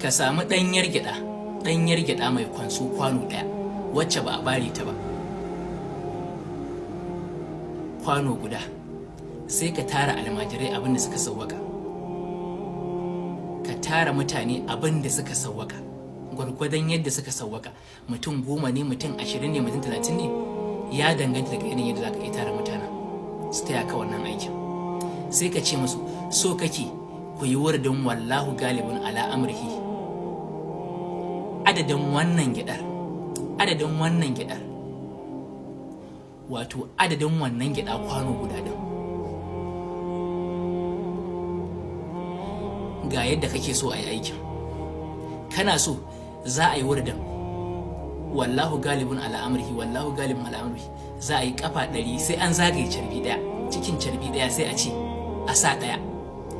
ka samu ɗanyar gyaɗa mai kwanso kwano ɗaya wacce ba a bare ta ba, kwano guda, sai ka tara almajirai abin da suka sauwaka, ka tara mutane abin da suka sauwaka, gwargwadon yadda suka sauwaka, mutum 10 ne, mutum 20 ne, mutum 30 ne, ya danganta daga yanayin yadda za ka iya tara mutanen su taya ka wannan aikin. Sai ka ce musu so kake ku yi wurdin wallahu galibin ala amrihi, adadin wannan gyaɗar, wato adadin wannan gyaɗa kwano guda ɗin, ga yadda kake so a yi aikin. Kana so za a yi wurdin wallahu galibin ala amrihi, wallahu galibin ala amrihi, za a yi kafa 100, sai an zagaye carbi ɗaya, cikin carbi ɗaya sai a ce a sa ɗaya,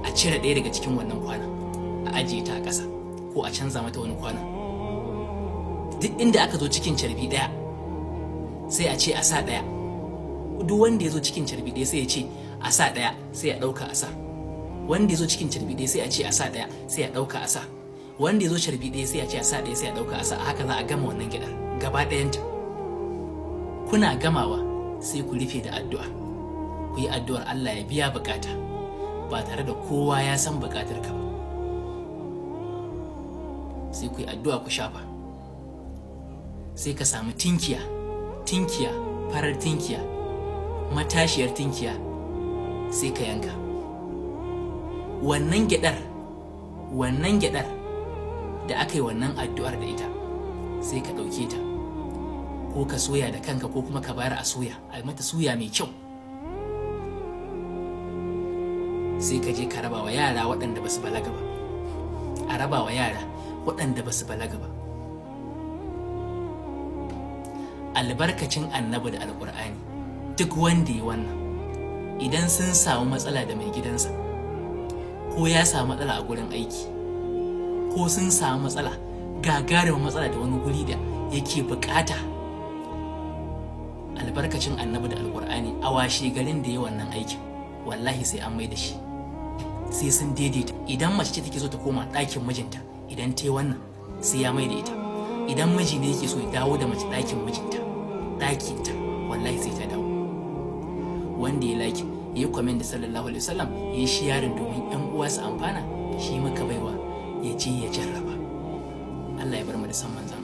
a cire ɗaya daga cikin wannan kwanan, a ajiye ta a ƙasa ko a canza mata wani kwanan. Duk inda aka zo cikin carbi ɗaya sai a ce a sa ɗaya, duk wanda ya zo cikin carbi ɗaya sai ya ce a sa ɗaya, sai a ɗauka a sa. Wanda ya zo cikin carbi ɗaya sai a ce a sa ɗaya, sai a ɗauka a sa. Wanda ya zo carbi ɗaya sai a ce a sa ɗaya, sai a ɗauka a sa. Haka za a gama wannan gyaɗar gaba ɗayanta. Kuna gamawa sai ku rufe da addu'a, ku yi addu'ar Allah ya biya bukata ba tare da kowa ya san bukatar ka ba. Sai ku yi addu'a ku shafa, sai ka samu tinkiya, farar tinkiya, matashiyar tinkiya, sai ka yanka wannan gyaɗar da aka yi wannan addu'ar da ita, sai ka ɗauke ta ko ka soya da kanka ko kuma ka bayar a soya, a mata suya mai kyau, sai ka je ka raba wa yara waɗanda ba su balaga ba, a raba wa yara waɗanda ba su balaga ba. Albarkacin annabi da alƙur'ani, duk wanda ya wannan, idan sun samu matsala da mai gidansa, ko ya samu matsala a gurin aiki, ko sun samu matsala, gagarumin matsala da wani guri da yake bukata, albarkacin annabi da alƙur'ani, a washe garin da ya wannan aikin, wallahi sai an mai da shi, sai sun daidaita. Idan mace ce take so ta koma ɗakin mijinta, idan ta yi wannan sai ya mai da ita. Idan miji ne yake so ya dawo da mace ɗakin mijinta, ɗakinta, wallahi sai ta dawo. Wanda ya like, ya yi comment da sallallahu alaihi wasallam, ya yi sharing domin ƴan uwa su amfana, shi muka baiwa ya je ya jarraba. Allah ya bar mu da san manzon